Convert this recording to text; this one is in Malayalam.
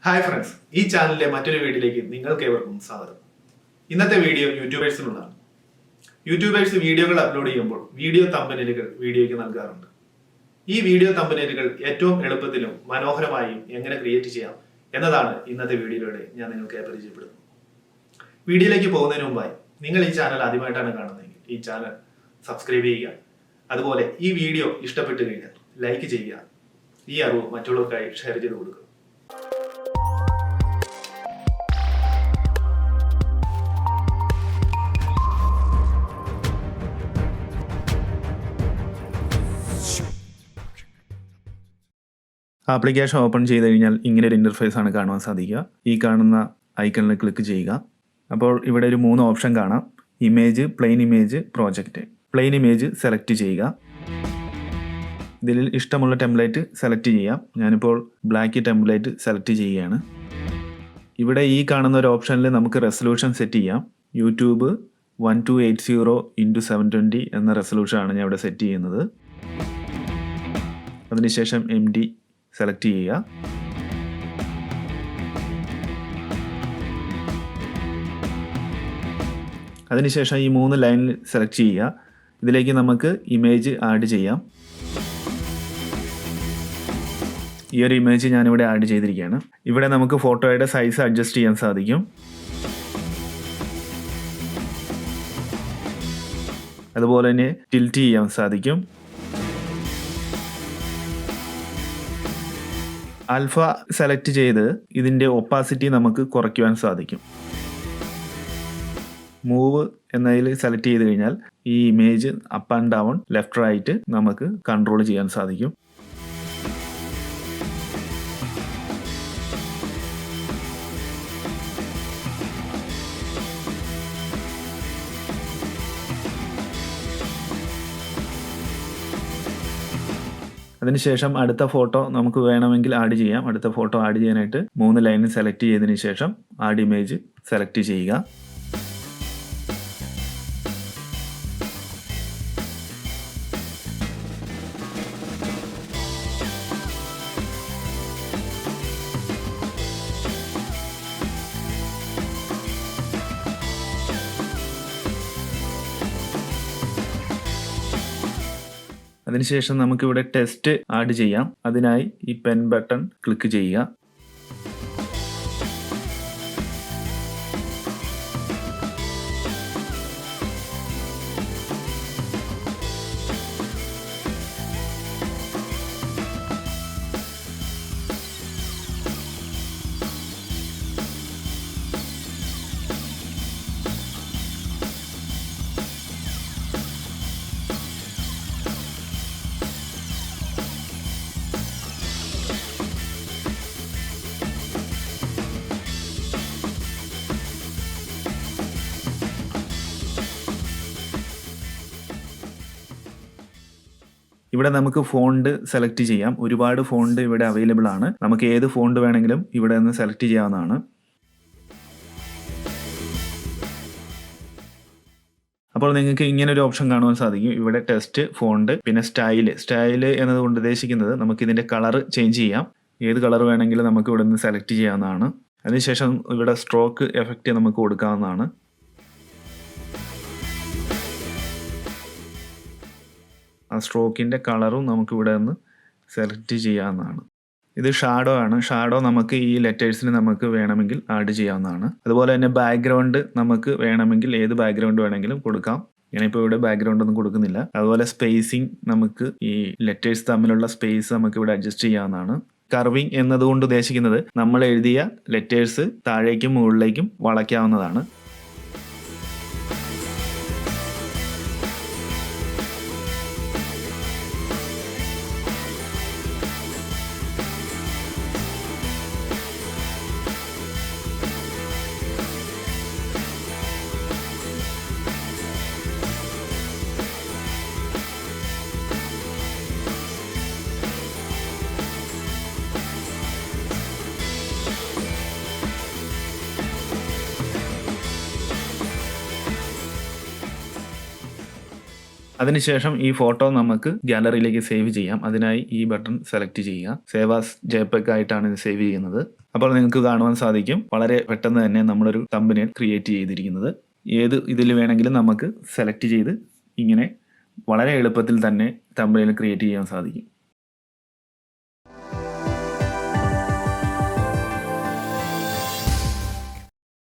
ഹായ് ഫ്രണ്ട്സ്, ഈ ചാനലിലെ മറ്റൊരു വീഡിയോയിലേക്ക് നിങ്ങൾക്ക് ഏവർക്കും സ്വാഗതം. ഇന്നത്തെ വീഡിയോ യൂട്യൂബേഴ്സിനുള്ളതാണ്. യൂട്യൂബേഴ്സ് വീഡിയോകൾ അപ്ലോഡ് ചെയ്യുമ്പോൾ വീഡിയോ തമ്പനെയിലുകൾ വീഡിയോയ്ക്ക് നൽകാറുണ്ട്. ഈ വീഡിയോ തമ്പനെയിലുകൾ ഏറ്റവും എളുപ്പത്തിലും മനോഹരമായും എങ്ങനെ ക്രിയേറ്റ് ചെയ്യാം എന്നതാണ് ഇന്നത്തെ വീഡിയോയിലൂടെ ഞാൻ നിങ്ങൾക്ക് പരിചയപ്പെടുത്തുന്നത്. വീഡിയോയിലേക്ക് പോകുന്നതിന് മുമ്പായി നിങ്ങൾ ഈ ചാനൽ ആദ്യമായിട്ടാണ് കാണുന്നതെങ്കിൽ ഈ ചാനൽ സബ്സ്ക്രൈബ് ചെയ്യുക. അതുപോലെ ഈ വീഡിയോ ഇഷ്ടപ്പെട്ടു കഴിഞ്ഞാൽ ലൈക്ക് ചെയ്യുക. ഈ അറിവ് മറ്റുള്ളവർക്കായി ഷെയർ ചെയ്ത് കൊടുക്കുക. ആപ്ലിക്കേഷൻ ഓപ്പൺ ചെയ്ത് കഴിഞ്ഞാൽ ഇങ്ങനെ ഒരു ഇൻ്റർഫേസ് ആണ് കാണുവാൻ സാധിക്കുക. ഈ കാണുന്ന ഐക്കണിൽ ക്ലിക്ക് ചെയ്യുക. അപ്പോൾ ഇവിടെ ഒരു 3 ഓപ്ഷൻ കാണാം: image, plain image, project. Plain image select ചെയ്യുക. ഇതിൽ ഇഷ്ടമുള്ള ടെംപ്ലേറ്റ് സെലക്ട് ചെയ്യാം. ഞാനിപ്പോൾ ബ്ലാക്ക് ടെംപ്ലേറ്റ് സെലക്ട് ചെയ്യുകയാണ്. ഇവിടെ ഈ കാണുന്ന ഒരു ഓപ്ഷനിൽ നമുക്ക് റെസൊല്യൂഷൻ സെറ്റ് ചെയ്യാം. യൂട്യൂബ് 1280x720 എന്ന റെസൊല്യൂഷനാണ് ഞാൻ ഇവിടെ സെറ്റ് ചെയ്യുന്നത്. അതിനുശേഷം MD സെലക്ട് ചെയ്യുക. അതിനുശേഷം ഈ 3 ലൈനിൽ സെലക്ട് ചെയ്യുക. ഇതിലേക്ക് നമുക്ക് ഇമേജ് ആഡ് ചെയ്യാം. ഈ ഒരു ഇമേജ് ഞാനിവിടെ ആഡ് ചെയ്തിരിക്കുകയാണ്. ഇവിടെ നമുക്ക് ഫോട്ടോയുടെ സൈസ് അഡ്ജസ്റ്റ് ചെയ്യാൻ സാധിക്കും. അതുപോലെ തന്നെ ടിൽറ്റ് ചെയ്യാൻ സാധിക്കും. ആൽഫ സെലക്ട് ചെയ്ത് ഇതിൻ്റെ ഒപ്പാസിറ്റി നമുക്ക് കുറയ്ക്കുവാൻ സാധിക്കും. മൂവ് എന്നതിൽ സെലക്ട് ചെയ്ത് കഴിഞ്ഞാൽ ഈ image up and down, left right നമുക്ക് കൺട്രോൾ ചെയ്യാൻ സാധിക്കും. അതിനുശേഷം അടുത്ത ഫോട്ടോ നമുക്ക് വേണമെങ്കിൽ ആഡ് ചെയ്യാം. അടുത്ത ഫോട്ടോ ആഡ് ചെയ്യാനായിട്ട് 3 ലൈനിൽ സെലക്ട് ചെയ്തതിന് ശേഷം ആഡ് ഇമേജ് സെലക്ട് ചെയ്യുക. അതിനുശേഷം നമുക്കിവിടെ ടെക്സ്റ്റ് ആഡ് ചെയ്യാം. അതിനായി ഈ പെൻ ബട്ടൺ ക്ലിക്ക് ചെയ്യുക. ഇവിടെ നമുക്ക് ഫോണ്ട് സെലക്ട് ചെയ്യാം. ഒരുപാട് ഫോണ്ട് ഇവിടെ അവൈലബിൾ ആണ്. നമുക്ക് ഏത് ഫോണ്ട് വേണമെങ്കിലും ഇവിടെ നിന്ന് സെലക്ട് ചെയ്യാവുന്നതാണ്. അപ്പോൾ നിങ്ങൾക്ക് ഇങ്ങനെ ഒരു ഓപ്ഷൻ കാണുവാൻ സാധിക്കും. ഇവിടെ ടെക്സ്റ്റ്, ഫോണ്ട്, പിന്നെ സ്റ്റൈല് എന്നതുകൊണ്ട് ഉദ്ദേശിക്കുന്നത് നമുക്ക് ഇതിൻ്റെ കളർ ചേഞ്ച് ചെയ്യാം. ഏത് കളർ വേണമെങ്കിലും നമുക്ക് ഇവിടെ നിന്ന് സെലക്ട് ചെയ്യാവുന്നതാണ്. അതിനുശേഷം ഇവിടെ സ്ട്രോക്ക് എഫക്റ്റ് നമുക്ക് കൊടുക്കാവുന്നതാണ്. ആ സ്ട്രോക്കിൻ്റെ കളറും നമുക്ക് ഇവിടെ നിന്ന് സെലക്ട് ചെയ്യാവുന്നതാണ്. ഇത് ഷാഡോ ആണ്. ഷാഡോ നമുക്ക് ഈ ലെറ്റേഴ്സിന് നമുക്ക് വേണമെങ്കിൽ ആഡ് ചെയ്യാവുന്നതാണ്. അതുപോലെ തന്നെ ബാക്ക്ഗ്രൗണ്ട് നമുക്ക് വേണമെങ്കിൽ ഏത് ബാക്ക്ഗ്രൗണ്ട് വേണമെങ്കിലും കൊടുക്കാം. ഞാനിപ്പോൾ ഇവിടെ ബാക്ക്ഗ്രൗണ്ട് ഒന്നും കൊടുക്കുന്നില്ല. അതുപോലെ സ്പേസിങ്, നമുക്ക് ഈ ലെറ്റേഴ്സ് തമ്മിലുള്ള സ്പേസ് നമുക്ക് ഇവിടെ അഡ്ജസ്റ്റ് ചെയ്യാവുന്നതാണ്. കർവിങ് എന്നതുകൊണ്ട് ഉദ്ദേശിക്കുന്നത് നമ്മൾ എഴുതിയ ലെറ്റേഴ്സ് താഴേക്കും മുകളിലേക്കും വളയ്ക്കാവുന്നതാണ്. അതിനുശേഷം ഈ ഫോട്ടോ നമുക്ക് ഗാലറിയിലേക്ക് സേവ് ചെയ്യാം. അതിനായി ഈ ബട്ടൺ സെലക്ട് ചെയ്യുക. സേവ് ആസ് JPEG ആയിട്ടാണ് ഇത് സേവ് ചെയ്യുന്നത്. അപ്പോൾ നിങ്ങൾക്ക് കാണുവാൻ സാധിക്കും വളരെ പെട്ടെന്ന് തന്നെ നമ്മളൊരു തമ്പനെയിൽ ക്രിയേറ്റ് ചെയ്തിരിക്കുന്നത്. ഏത് ഇതിൽ വേണമെങ്കിലും നമുക്ക് സെലക്ട് ചെയ്ത് ഇങ്ങനെ വളരെ എളുപ്പത്തിൽ തന്നെ തമ്പനെയിൽ ക്രിയേറ്റ് ചെയ്യാൻ സാധിക്കും.